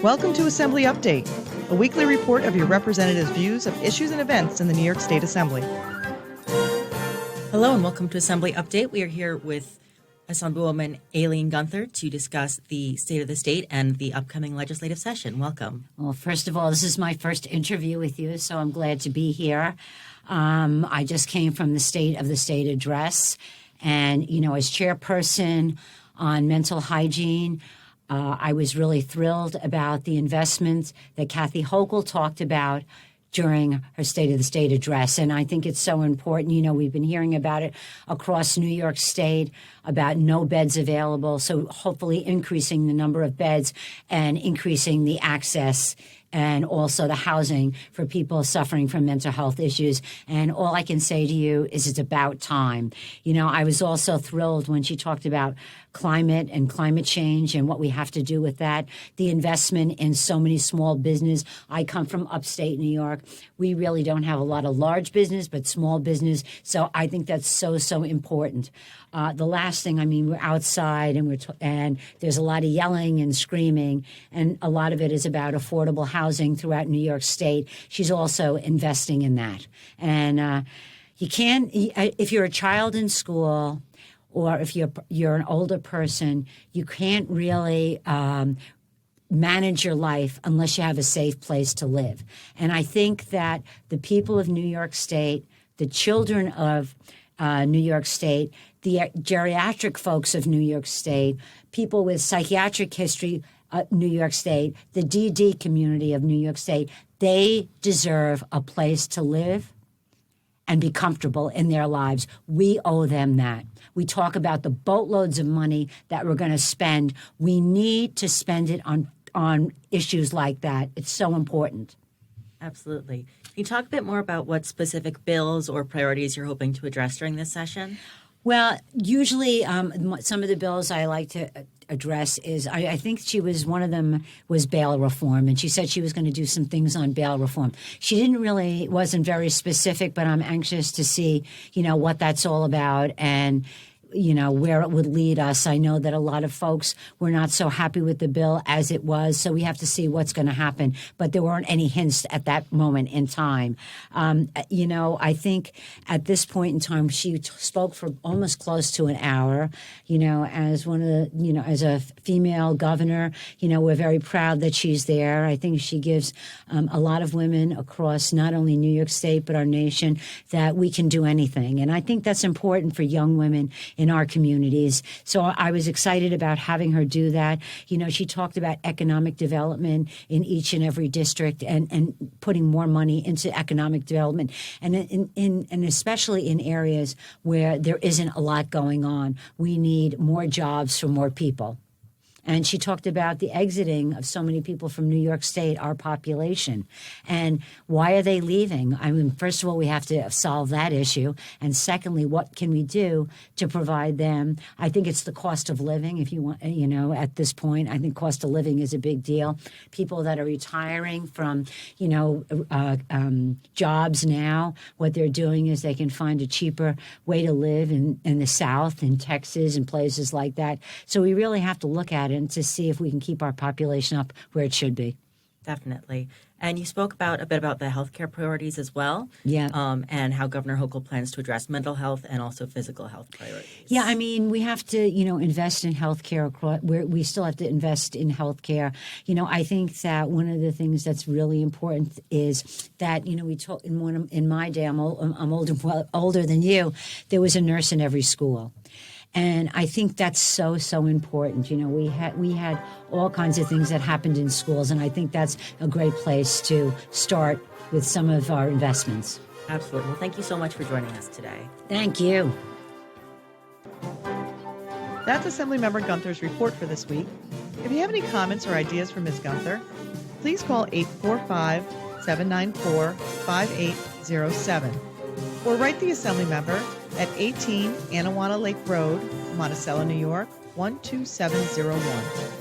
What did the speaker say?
Welcome to Assembly Update, a weekly report of your representatives' views of issues and events in the New York State Assembly. Hello and welcome to Assembly Update. We are here with Assemblywoman Aileen Gunther to discuss the state of the state and the upcoming legislative session. Welcome. Well, first of all, this is my first interview with you, so I'm glad to be here. I just came from the State of the State address, and, as chairperson on mental hygiene, I was really thrilled about the investments that Kathy Hochul talked about during her State of the State address. And I think it's so important. We've been hearing about it across New York State about no beds available. So hopefully increasing the number of beds and increasing the access and also the housing for people suffering from mental health issues. And all I can say to you is it's about time. I was also thrilled when she talked about climate and climate change and what we have to do with that, the investment in so many small business. I come from upstate New York. We really don't have a lot of large business, but small business. So I think that's so important. The last thing, we're outside and there's a lot of yelling and screaming, and a lot of it is about affordable housing throughout New York State. She's also investing in that. And you can't, if you're a child in school or if you're an older person, you can't really manage your life unless you have a safe place to live. And I think that the people of New York State, the children of New York State, the geriatric folks of New York State, people with psychiatric history, New York State, the DD community of New York State, they deserve a place to live and be comfortable in their lives. We owe them that. We talk about the boatloads of money that we're going to spend. We need to spend it on issues like that. It's so important. Absolutely. Can you talk a bit more about what specific bills or priorities you're hoping to address during this session? Well, usually some of the bills I like to address is, I think one of them was bail reform, and she said she was going to do some things on bail reform. She wasn't very specific, but I'm anxious to see, what that's all about and where it would lead us. I know that a lot of folks were not so happy with the bill as it was, so we have to see what's going to happen. But there weren't any hints at that moment in time. I think at this point in time, she spoke for almost close to an hour. As one of the, as a female governor, we're very proud that she's there. I think she gives a lot of women across not only New York State, but our nation, that we can do anything. And I think that's important for young women in our communities. So I was excited about having her do that. She talked about economic development in each and every district and putting more money into economic development, and especially in areas where there isn't a lot going on. We need more jobs for more people. And she talked about the exiting of so many people from New York State, our population. And why are they leaving? First of all, we have to solve that issue. And secondly, what can we do to provide them? I think it's the cost of living. If you want, at this point, I think cost of living is a big deal. People that are retiring from, jobs now, what they're doing is they can find a cheaper way to live in the South, in Texas, and places like that. So we really have to look at it and to see if we can keep our population up where it should be. Definitely. And you spoke a bit about the healthcare priorities as well. Yeah. And how Governor Hochul plans to address mental health and also physical health priorities. Yeah, we have to, invest in healthcare. We still have to invest in healthcare. I think that one of the things that's really important is that, we talk in my day, I'm older than you, there was a nurse in every school. And I think that's so important. We had all kinds of things that happened in schools, and I think that's a great place to start with some of our investments. Absolutely. Well, thank you so much for joining us today. Thank you. That's Assemblymember Gunther's report for this week. If you have any comments or ideas for Ms. Gunther, please call 845-794-5807 or write the Assemblymember at 18 Anawanna Lake Road, Monticello, New York, 12701.